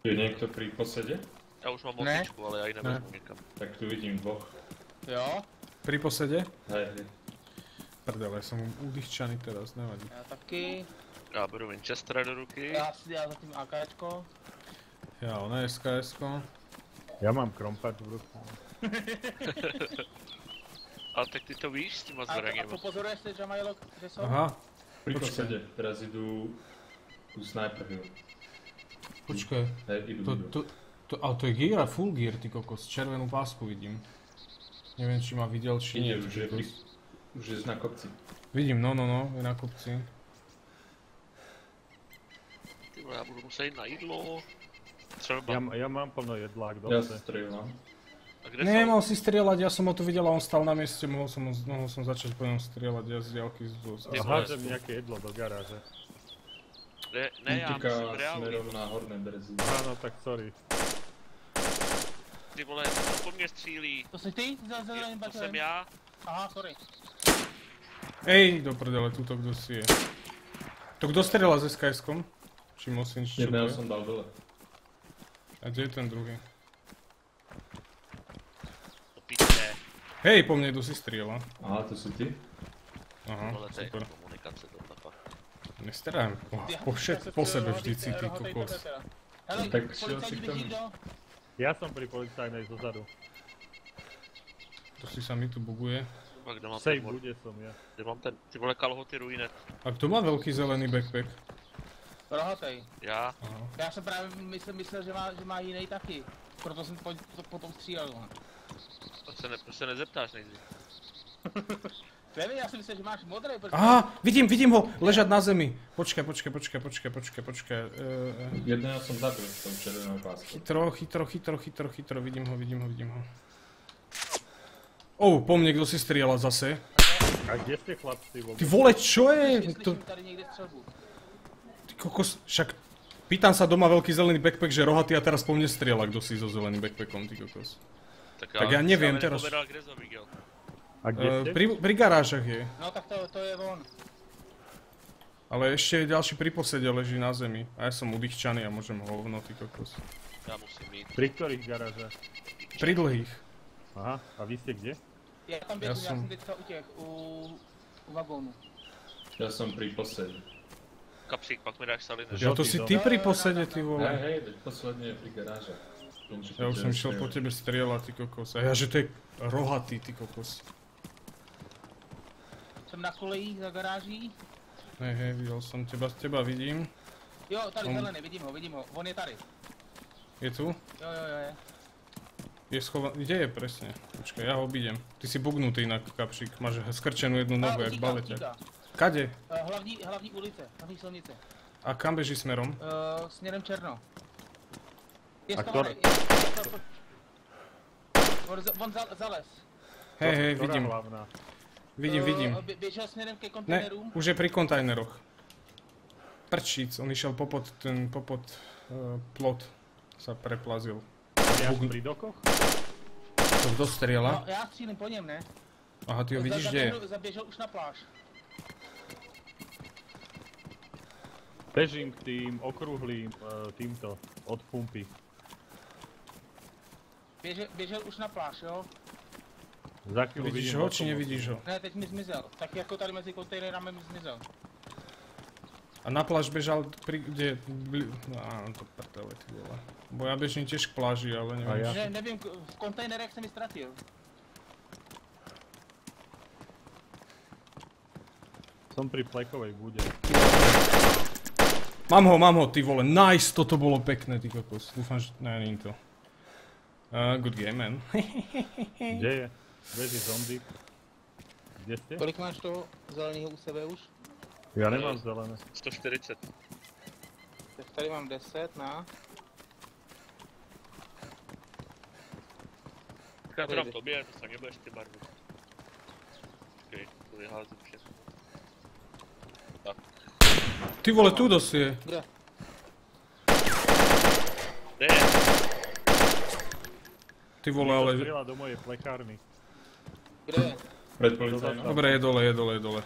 Je niekto pri posede? Ja už mám motičku, ale ja ich nevezmu niekam. Tak tu vidím dvoch. Jo? Pri posede? Hej, hej. Prdele, som udýchčaný teraz, nevadí. Já taky. Ja beru Winchestera do ruky. Já zatím AKčko. Ja, ona SKS-ko. Ja mám krompač v ruku. Ale tak ty to víš s těma zbraněma. A popozoruješ si, že mají že jsou? Aha, Pri posede. Teraz idú u snajperov. počkaj. Hej, idú. Ale to je gear a full gear, ty kokos. Červenú pásku vidím. Neviem, či ma videl, či Nie, už je na kopci. Vidím, no, je na kopci. Ty vole, já budu muset jít na jídlo. Třeba. Ja mám plno jedla, kto Ja chce. strieľam. A kde Nemal si strieľať, ja som ho tu videl a on stal na mieste, mohol som začať po ňom strieľať, ja z diaľky Ty A vole. hádžem nejaké jedlo do garáže. Ne, já Utíka musím reálně. smerom na horné Berezy. Áno, tak sorry. Ty vole, to po mně střílí. To jsi ty? Zeleným To jsem baťohem? já. Aha, sorry. Ej, do prdele, tuto kdo si je. To kdo strieľa s SKS-kom? Či Mosin, či čo to Jedného je? som dal dole. A kde je ten druhý? To píčne. Hej, po mne kdo si strieľa. Aha, to sú ty? Aha, Vole, to je super. komunikace to tapa. Nestrám, po sebe vždycky, ty kokos. Hele, Tak šiel si policajti k tomu. běží kdo? Ja som pri policajnej zozadu. To si sa mi tu buguje. A kde mám Sej ten bude som ja. Kde mám ten, ty vole kalhoty ruinet. A kto má veľký zelený backpack? Rohatej. Já. Aha. Já jsem právě myslel, že má jiný taky. Proto jsem potom střílel. Proč se nezeptáš nejdřív? Nevím, já si myslel, že máš modrý, protože... Aha, vidím ho, ležať na zemi. Počkaj. Jedného som zabil v tom červenou pásku. Chytro, vidím ho. Po mne kdo si strieľa zase. A kde ste chlapci vôbec? Ty vole, čo je? Slyším tady někde střelbu. Ty kokos, však pýtam sa doma veľký zelený backpack, že rohatý a teraz po mne strieľa, kdo si so zeleným backpackom, ty kokos. Tak ja neviem teraz. Povedal, kde som Miguel. A kde ste? Pri garážach je. No tak to je on. Ale ešte ďalší pri posede leží na zemi. A ja som udýchčaný a môžem hovno, ty kokos. Já musím jít. Pri ktorých garážach? Pri dlhých. Aha, a vy ste kde? Já tam běžím, já jsem teďka u vagónu. Ja som pri posede. Kapřík, pak mi dáš saliny. Jo, to si ty pri posede, ty vole. Hej, posledne je pri garážach. Ja už som išiel po tebe strieľať, ty kokos. A ja, že to je rohatý, ty kokos. Jsem na kolejích za garáží. Hej, videl som teba vidím. Jo, tady zelený, vidím ho. On je tady. Je tu? Jo, je. Je schovaný, kde je presne? Počkaj, ja ho obídem. Ty si bugnutý inak, kapšík. Máš skrčenú jednu nohu, jak baleťak. Kade? Hlavní ulice, hlavní silnice. A kam beží smerom? Směrem Černo. Je A schovaný. On zales. Hej, Ktorá vidím. hlavná? Vidím. Běžel směrem ke Ne, kontejnerům. už je pri kontajneroch. Prčíc, on išiel popod plot. Sa preplazil. Ja pri dokoch? To kdo strieľa? No, já střílím po něm, ne? Aha, ty ho vidíš, kde je? Zaběžel už na pláž. Bežím k tým okrúhlým týmto od pumpy. Běžel už na pláž, jo? Za chvíľu Vidíš vidím ho, či lokomotívu. nevidíš ho? Ne, teď mi zmizel. Tak jako tady mezi kontejnerami mi zmizel. A na pláž bežal kde... Áno, to prdele, ty vole. Bo ja bežím tiež k pláži, ale neviem. A ja? Ne, nevím, v kontejnerech se mi ztratil. Som pri plekovej bude. Mám ho, ty vole, nice, toto bolo pekné, ty kokos. Dúfam, že... Ne, nie to. Good game, man. Kde je? Beží zombie. Kde ste? Kolik máš toho zeleného u sebe už? Ja nemám zelené. 140. Tak tady mám 10, na. Já to dám tobě, to se nebudeš ty barvu. Okej, to vyházím všechno. Tak. Ty vole, tu dosi je. Kde? Kde je? Ty vole, ale... Strieľa do mojej plekárny. Kde je? Pred policajnom. Dobre, je dole.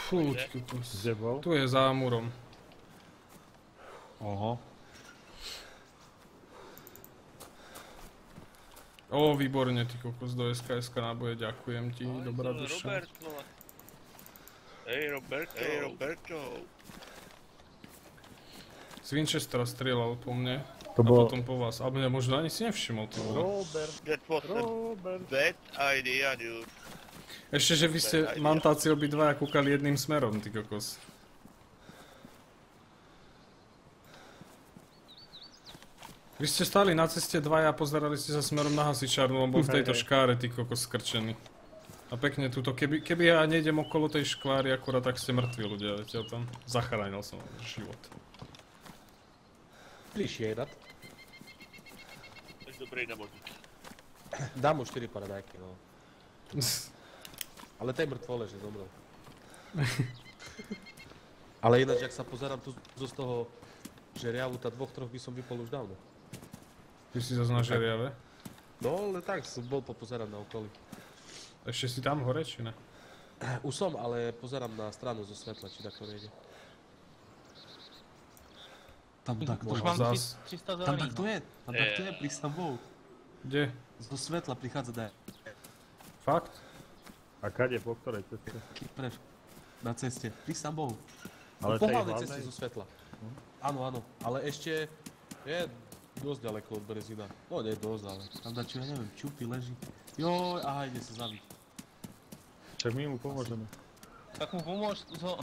Fú, ty kokos. Kde bol? Tu je za múrom. Oho. Ó, výborne, ty kokos, do SKS-ka náboje, ďakujem ti, dobrá duša. Robert, vole. Hej, Roberto. Z Winchestera strieľal po mne To a bolo... potom po vás, ale mňa možno ani si nevšimol to. Robert, That was a Robert. bad idea, dude. Ešte, že vy ste mantáci obidvaja kúkali jedným smerom, ty kokos. Vy ste stáli na ceste dvaja a pozerali ste sa smerom na hasičárnu, on bol v tejto škáre, ty kokos skrčený. A pekne túto, keby ja nejdem okolo tej škváry akurát, tak ste mŕtvi ľudia, viete o tom? Zachránil som vám život. Klišej, rád. Jsi dobrý na modník. Dám mu 4 paradajky, no. Ale tej mŕtvo leží, zomrel. Ale ináč, ak sa pozerám tu z toho žeriavu, tá 2-3 by som vypol už dávno. Ty si zase na žeriave? No, ale tak, som bol popozerať na okolí. Ešte si tam hore, či ne? Už som, ale pozerám na stranu zo svetla, či takto nejde. Tam takto. Už mám Zas. 300 Tam zelených. takto je, tam takto je, pri Sambou. Kde? Zo svetla prichádza daj. Fakt? A kade, po ktorej ceste? Preš. Na ceste, pri Sambou. Ale Po tej hlavnej hlavnej? ceste zo svetla. Áno, áno, ale ešte je dosť ďaleko od Berezína. No, nie dosť, ale... Tam dačo, ja neviem, čupy leží. Joj, aha, ide sa zabiť. Však my mu pomôžeme. Tak mu pomôž, skús ho.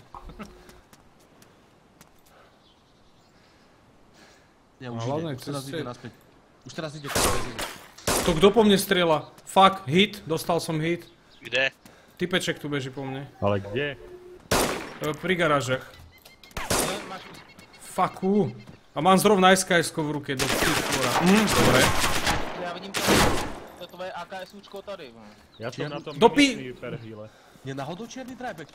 Ja Na už hlavnej ide, už teraz ceste? ide naspäť. Už teraz ide k Berezínu. To kto po mne strieľa? Fuck, hit, dostal som hit. Kde? Typeček tu beží po mne. Ale kde? Pri garážach. Máš... Faku. A mám zrovna SKS-ko v ruke do skôra. Dobre. Ja vidím to tvoje AKS-účko tady. No. Ja som na tom Dopi- mini perhýle. Je náhodou čierny trajbek?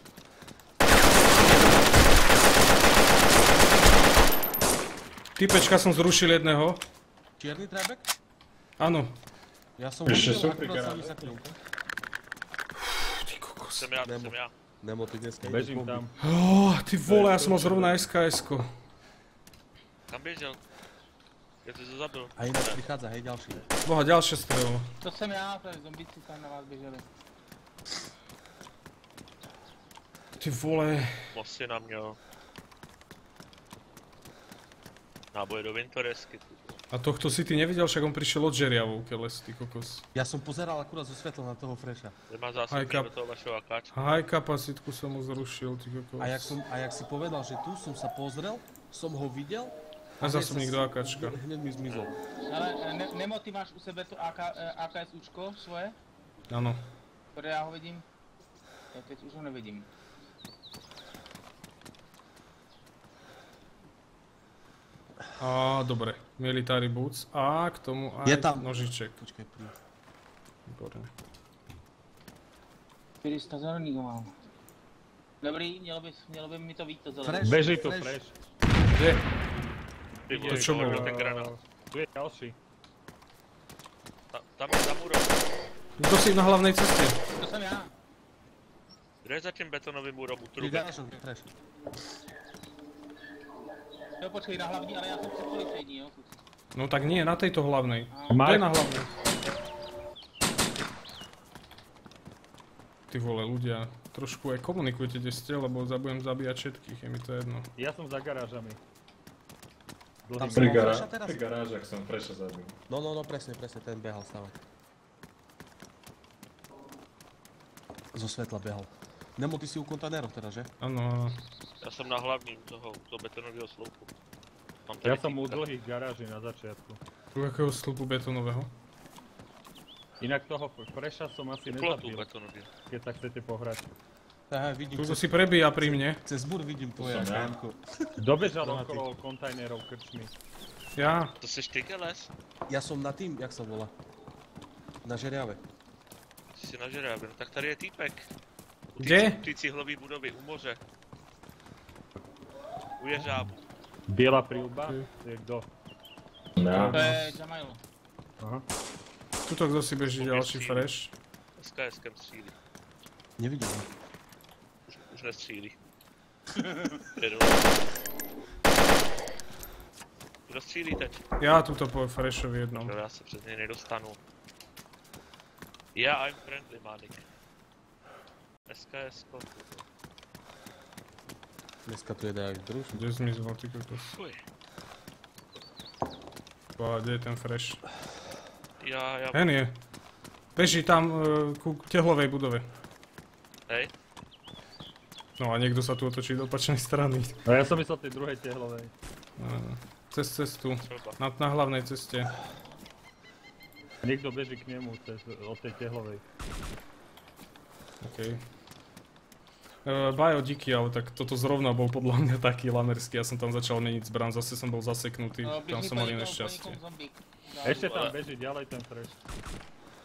Typečka som zrušil jedného. Čierny trajbek? Áno. Ja som Ešte videl, sú pri akurát sa mi garáži. zakryl. Ty kokos. Jsem já. Nemo, ty dneska ideš Bežím bomby. tam. Ty vole, ja som mal zrovna SKS-ko. Kam běžel? Já ty to zabil. A ináč prichádza, hej, ďalší. Boha, ďalšie strelo. To jsem já, tady zombíci tam na vás běželi. Ty vole. Mosi na mě. Náboje do Vintoresky. A tohto si ty nevidel, však on prišiel od žeriavou, keles, ty kokos. Ja som pozeral akurát zo svetla na toho Fresha. Nemá zásobník Hajka. do toho vašeho akáčka. High kapacitku som mu zrušil, ty kokos. A jak si povedal, že tu som sa pozrel, som ho videl. A zásobník do AKčka. Hneď mi zmizol. Ale Nemo, ty máš u sebe to AKS-účko svoje? Áno. Protože já ho vidím. Já teď už ho nevidím. Á, dobre. Military boots. A k tomu aj Je tam. nožiček. Počkaj, príď. Výborne. 400 zelených mám. Dobrý, mělo by mi to víc to zelený. Fresh. Beží tu Fresh. Kde? Ty To vole, čo hodil bolo? ten granát. Tu je ďalší. Tam je za murou. Kto si na hlavnej ceste? To jsem já. Kdo je za tím betonovým murou u Pri trubek? garážom, Fresh. Jo, počkej, na hlavní, ale já jsem před policejní, jo. kluci. No tak nie, na tejto hlavnej. A- To je Mark, na hlavnej. Ty vole, ľudia. Trošku aj komunikujte, kde ste, lebo budem zabíjať všetkých, je mi to jedno. ja som za garážami. Tam Dlhý som Pri, mal Fresha teraz? pri garážach som Fresha zabil. No, presne, ten behal stávať. Zo svetla behal. Nemo, ty si u kontajnerov teda, že? Áno, áno. Já jsem na hlavním toho betonového sloupu. Mám Ja tady som u týpka. dlhých garáží na začiatku. U akého slupu betonového? Inak toho Fresha som asi Plotu nezabil, betonový. keď sa chcete pohrať. Aha, vidím, Tuto si prebíja pri mne. cez bur vidím tvoje som ja. AKM-ko. Dobežal Dohatý. okolo kontajnerov krčmy. Ja. To jsi ty, Keles? Ja som na tým, jak sa volá? Na žeriave. Ty jsi na žerábě. Tak tady je týpek. Kde? U té cihlový budovy, u moře. U jeřábu. Biela príľba? To je kto? Ja. To je Jamail. Aha. Tuto kto si beží ďalší fresh. SKS-kem střílí. Nevidím ho. Už nestřílí. Jedu. Kdo střílí teď? Ja tuto po freshovi jednom. Já se přes něj nedostanu. Yeah, I'm friendly, Manik. SKS -ko. Dneska tu jede jak druž. Kde zmizol, ty kokos? Fuj. Kde je ten fresh? Ja... Hen je. Beží tam ku tehlovej budove. Hej. No a niekto sa tu otočí do opačnej strany. No ja som myslel tej druhej tehlovej. Cez cestu. Třeba. Na hlavnej ceste. Niekto beží k nemu od tej tehlovej. OK. Bajo díky, ale tak toto zrovna bol podľa mňa taký lamerský. Ja som tam začal meniť zbran, zase som bol zaseknutý. Tam som mal iné šťastie. Ešte tam beží ďalej ten fresh.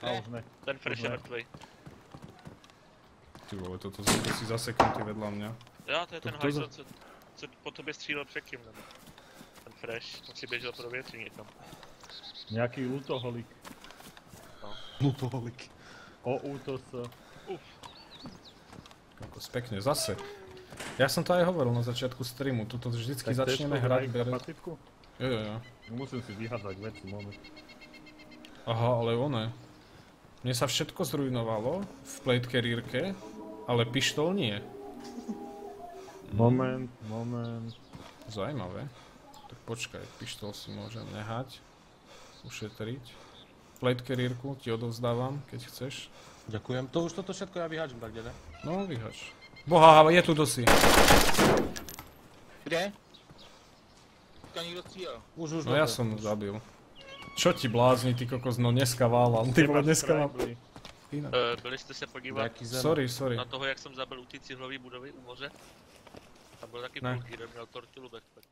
A už ne. Ten fresh je mrtvej. Ty vole, toto si zaseknutý vedľa mňa. Jo, to je ten To- hajzl, co po tobě střílel předtím, nebo? Ten fresh, on si běžel pro větří někam. Nejaký lutoholik. Lutoholik. O útos. Kokos, pekne, zase. Ja som to aj hovoril na začiatku streamu, tuto vždycky začneme hrať bere... kapacitku? Jo. Musím si vyhádzať veci, moment. Aha, ale one. Mne sa všetko zrujnovalo v plate carrierke, ale pištol nie. Moment. Zajímavé. Tak počkaj, pištol si môžem nehať. Ušetriť. Plate carrierku ti odovzdávam, keď chceš. Ďakujem. To už toto všetko ja vyháčem, tak kde ne? No, vyhač. Boha, je tu dosi. Kde? Teďka nikdo střílel. Už. No ja som zabil. Čo ti blázni, ty kokos, no dneska válam. Ty vole, dneska mám... Inak. Byli jste se podívat Jaký zem. Sorry. na toho, jak jsem zabil u té cihlové budovy u moře? Tam byl taky Ne. full gear, měl tortilu backpack.